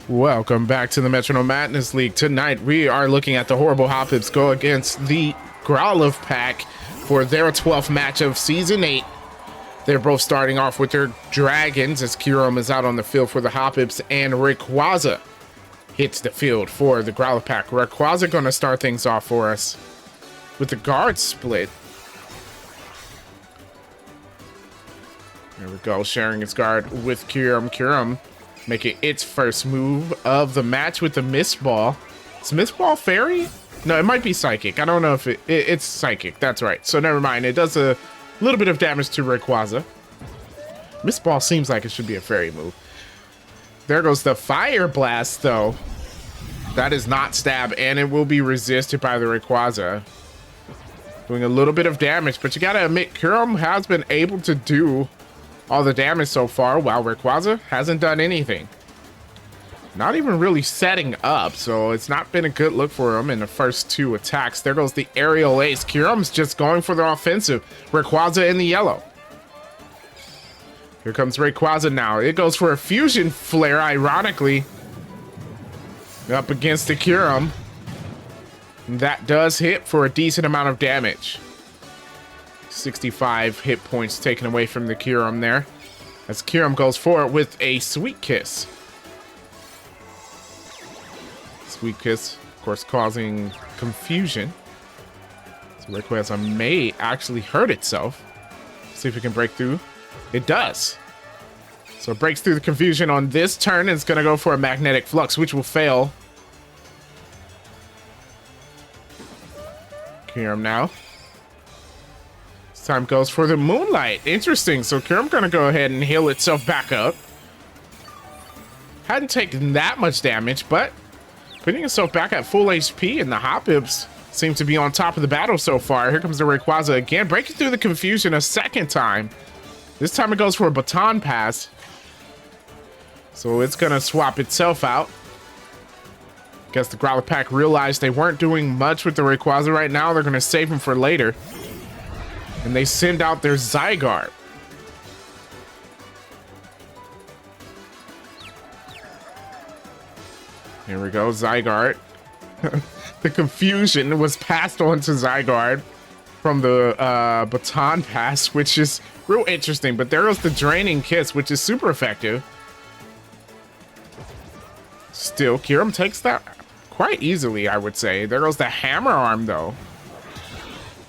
Welcome back to the Metronome Madness League. Tonight we are looking at the horrible Hoppips go against the Growlithe pack for their 12th match of Season 8. They're both starting off with their dragons as Kyurem is out on the field for the Hoppips and Rayquaza hits the field for the Growlithe pack. Rayquaza going to start things off for us with the guard split. There we go, sharing its guard with Kyurem. Kyurem making its first move of the match with the Mist Ball. Is Mist Ball Fairy? No, it might be Psychic. I don't know if it's Psychic. That's right. So never mind. It does a little bit of damage to Rayquaza. Mist Ball seems like it should be a Fairy move. There goes the Fire Blast, though. That is not stab, and it will be resisted by the Rayquaza. Doing a little bit of damage, but you gotta admit, Kyurem has been able to do all the damage so far, while Rayquaza hasn't done anything. Not even really setting up, so it's not been a good look for him in the first two attacks. There goes the aerial ace. Kyurem's just going for the offensive. Rayquaza in the yellow. Here comes Rayquaza now. It goes for a fusion flare, ironically, up against the Kyurem. That does hit for a decent amount of damage. 65 hit points taken away from the Kyurem there, as Kyurem goes for it with a Sweet Kiss. Sweet Kiss, of course, causing confusion. So Rayquaza may actually hurt itself. See if it can break through. It does. So it breaks through the confusion on this turn. It's going to go for a Magnetic Flux, which will fail. Kyurem now. Time goes for the Moonlight. Interesting. So Kyurem gonna go ahead and heal itself back up. Hadn't taken that much damage, but putting itself back at full HP, and the Hoppips seem to be on top of the battle so far. Here comes the Rayquaza again, breaking through the confusion a second time. This time it goes for a Baton Pass. So it's gonna swap itself out. Guess the Growlithe pack realized they weren't doing much with the Rayquaza right now. They're gonna save him for later. And they send out their Zygarde. Here we go, Zygarde. The confusion was passed on to Zygarde from the Baton Pass, which is real interesting. But there goes the Draining Kiss, which is super effective. Still, Kyurem takes that quite easily, I would say. There goes the Hammer Arm, though.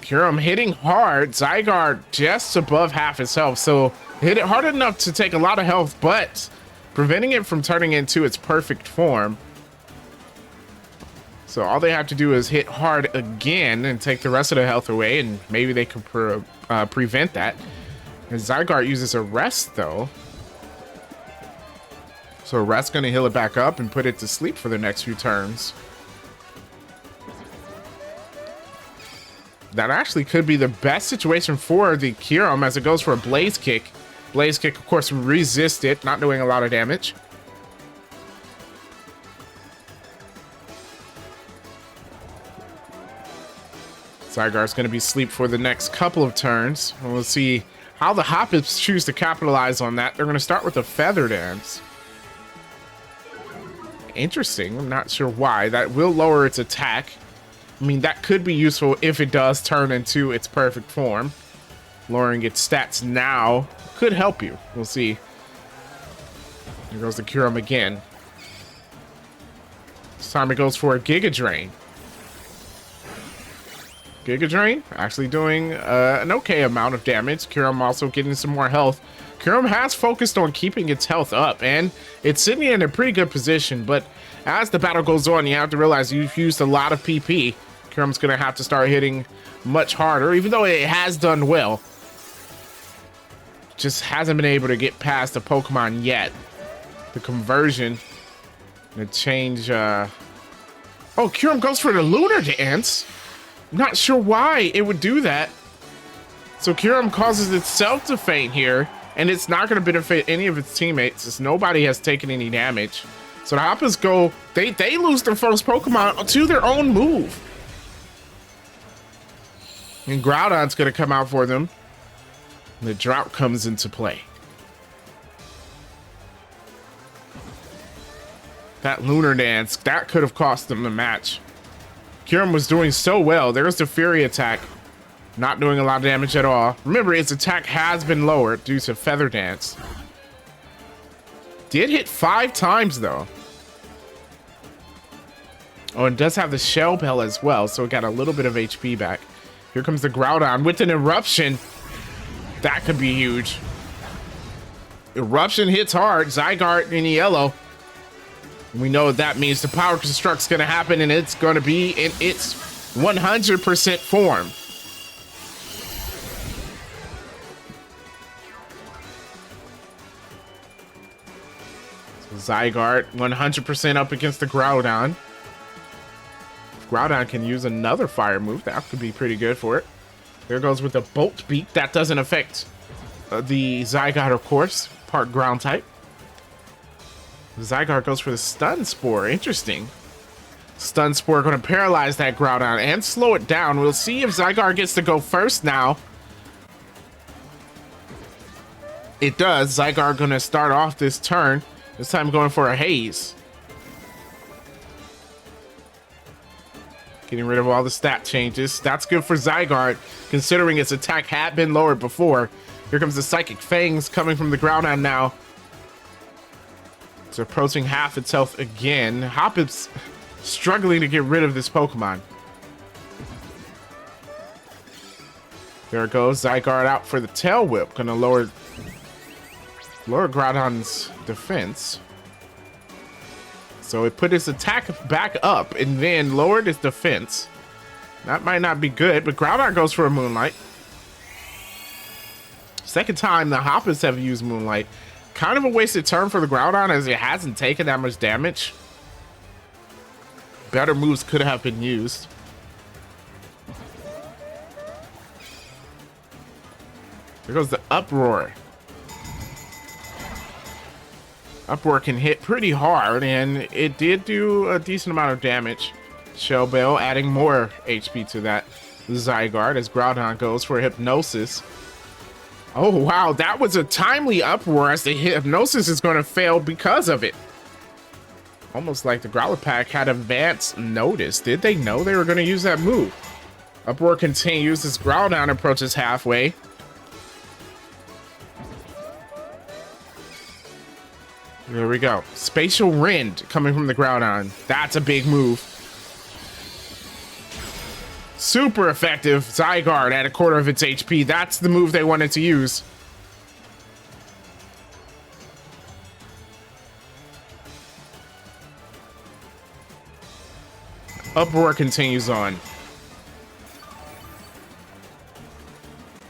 Kyurem hitting hard. Zygarde just above half his health, so hit it hard enough to take a lot of health, but preventing it from turning into its perfect form. So all they have to do is hit hard again and take the rest of the health away, and maybe they can prevent that. And Zygarde uses a rest, though. So rest's going to heal it back up and put it to sleep for the next few turns. That actually could be the best situation for the Kyurem as it goes for a Blaze Kick. Blaze Kick, of course, resists it, not doing a lot of damage. Zygarde's going to be asleep for the next couple of turns. We'll see how the Hoppips choose to capitalize on that. They're going to start with a Feather Dance. Interesting. I'm not sure why. That will lower its attack. I mean, that could be useful if it does turn into its perfect form. Lowering its stats now could help you. We'll see. Here goes the Kyurem again. This time it goes for a Giga Drain. Giga Drain actually doing an okay amount of damage. Kyurem also getting some more health. Kyurem has focused on keeping its health up, and it's sitting in a pretty good position, but as the battle goes on, you have to realize you've used a lot of PP. Kyurem's gonna have to start hitting much harder, even though it has done well. Just hasn't been able to get past the Pokemon yet. The conversion, the change. Oh, Kyurem goes for the Lunar Dance. Not sure why it would do that. So Kyurem causes itself to faint here, and it's not going to benefit any of its teammates, as nobody has taken any damage. So the Hoppips go, they lose their first Pokemon to their own move. And Groudon's going to come out for them. The Drought comes into play. That lunar dance, that could have cost them the match. Kyurem was doing so well. There's the Fury attack. Not doing a lot of damage at all. Remember, its attack has been lowered due to Feather Dance. Did hit 5 times, though. Oh, it does have the Shell Bell as well, so it got a little bit of HP back. Here comes the Groudon with an Eruption. That could be huge. Eruption hits hard. Zygarde in yellow. We know what that means. The Power Construct's going to happen, and it's going to be in its 100% form. So Zygarde 100% up against the Groudon. If Groudon can use another fire move, that could be pretty good for it. There goes with the Bolt Beak. That doesn't affect the Zygarde, of course. Part ground type. Zygarde goes for the Stun Spore. Interesting. Stun Spore going to paralyze that Groudon and slow it down. We'll see if Zygarde gets to go first now. It does. Zygarde going to start off this turn. This time going for a Haze. Getting rid of all the stat changes. That's good for Zygarde, considering its attack had been lowered before. Here comes the Psychic Fangs coming from the Groudon now. It's approaching half its health again. Hoppip's struggling to get rid of this Pokemon. There it goes. Zygarde out for the Tail Whip. Gonna lower Groudon's defense. So it put its attack back up and then lowered its defense. That might not be good, but Groudon goes for a Moonlight. Second time the Hoppips have used Moonlight. Kind of a wasted turn for the Groudon as it hasn't taken that much damage. Better moves could have been used. There goes the Uproar. Uproar can hit pretty hard, and it did do a decent amount of damage. Shell Bell adding more HP to that Zygarde as Groudon goes for Hypnosis. Oh, wow, that was a timely Uproar as the Hypnosis is going to fail because of it. Almost like the Growlithe Pack had advance notice. Did they know they were going to use that move? Uproar continues as Groudon approaches halfway. There we go. Spatial Rend coming from the Groudon. That's a big move. Super effective. Zygarde at a quarter of its HP. That's the move they wanted to use. Uproar continues on.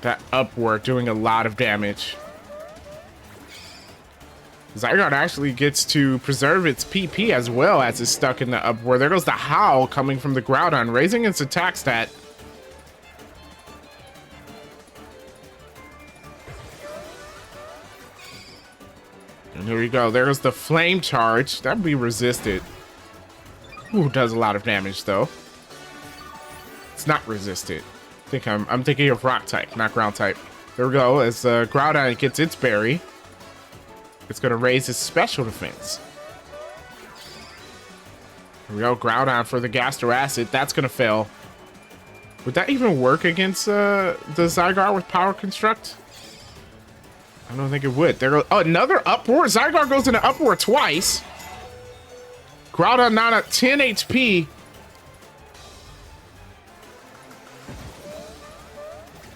That Uproar doing a lot of damage. Zygarde actually gets to preserve its PP as well as it's stuck in the Uproar. There goes the Howl coming from the Groudon, raising its attack stat. And here we go. There goes the Flame Charge. That would be resisted. Ooh, does a lot of damage though. It's not resisted. I'm thinking of Rock type, not Ground type. There we go. As Groudon gets its berry. It's going to raise its special defense. Here we go. Groudon for the Gaster Acid. That's going to fail. Would that even work against the Zygarde with Power Construct? I don't think it would. There goes another Uproar. Zygarde goes into Uproar twice. Groudon now at 10 HP.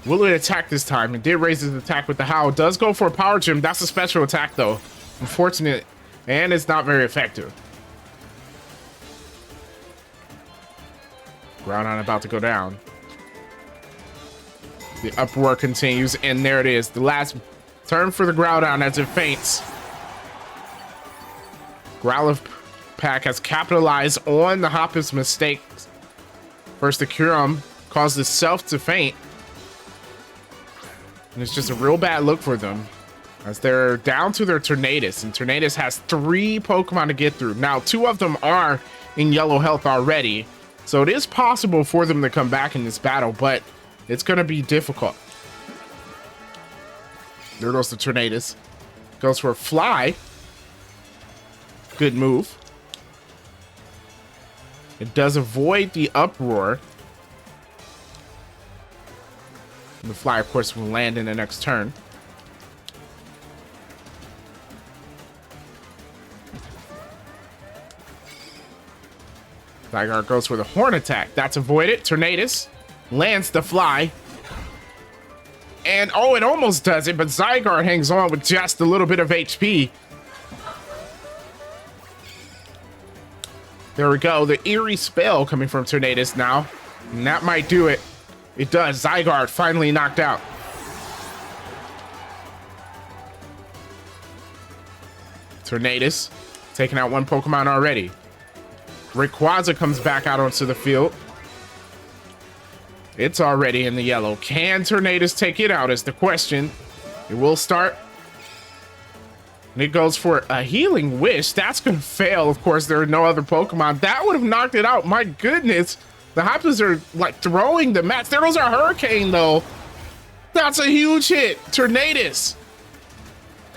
Will it attack this time? It did raise its attack with the Howl. Does go for a Power Gem. That's a special attack, though. Unfortunate. And it's not very effective. Groudon about to go down. The Uproar continues, and there it is. The last turn for the Groudon as it faints. Growlithe Pack has capitalized on the Hoppip's mistakes. First, the Kyurem caused itself to faint. And it's just a real bad look for them as they're down to their Tornadus, and Tornadus has 3 Pokemon to get through. Now, 2 of them are in yellow health already, so it is possible for them to come back in this battle, but it's going to be difficult. There goes the Tornadus. Goes for a Fly. Good move. It does avoid the uproar. The fly, of course, will land in the next turn. Zygarde goes for the horn attack. That's avoided. Tornadus lands the fly. And, oh, it almost does it, but Zygarde hangs on with just a little bit of HP. There we go. The eerie spell coming from Tornadus now. And that might do it. It does. Zygarde finally knocked out. Tornadus taking out one Pokemon already. Rayquaza comes back out onto the field. It's already in the yellow. Can Tornadus take it out is the question. It will start. And it goes for a Healing Wish. That's going to fail. Of course, there are no other Pokemon. That would have knocked it out. My goodness. The Hoppers are like throwing the mats. There goes a Hurricane, though. That's a huge hit. Tornadus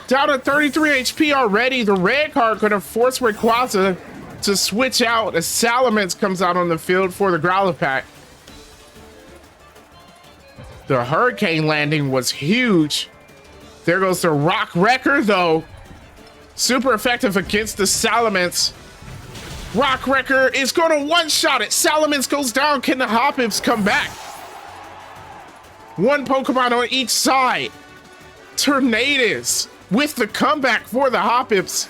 down at 33 HP already. The red card could have forced Rayquaza to switch out as Salamence comes out on the field for the Growlithe. The Hurricane landing was huge. There goes the Rock Wrecker, though. Super effective against the Salamence. Rock Wrecker is going to one-shot it. Salamence goes down. Can the Hoppips come back? One Pokemon on each side. Tornadus with the comeback for the Hoppips.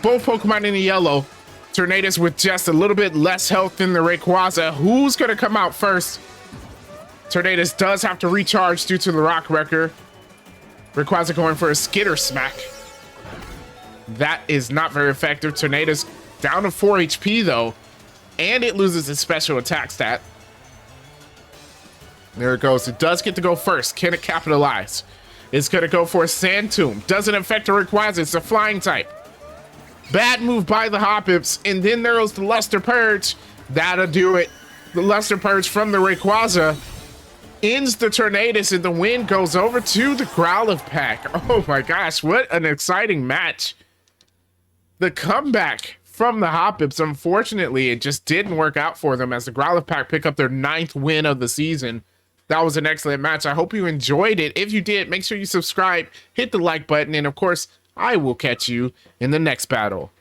Both Pokemon in the yellow. Tornadus with just a little bit less health than the Rayquaza. Who's going to come out first? Tornadus does have to recharge due to the Rock Wrecker. Rayquaza going for a Skitter Smack. That is not very effective. Tornadus down to 4 HP, though. And it loses its special attack stat. There it goes. It does get to go first. Can it capitalize? It's going to go for a Sand Tomb. Doesn't affect the Rayquaza. It's a flying type. Bad move by the Hoppips. And then there goes the Luster Purge. That'll do it. The Luster Purge from the Rayquaza ends the Tornadus, and the win goes over to the Growlithe pack. Oh my gosh, what an exciting match. The comeback from the Hoppips, unfortunately, it just didn't work out for them as the Growlithe pack pick up their 9th win of the season. That was an excellent match. I hope you enjoyed it. If you did, make sure you subscribe, hit the like button, and of course, I will catch you in the next battle.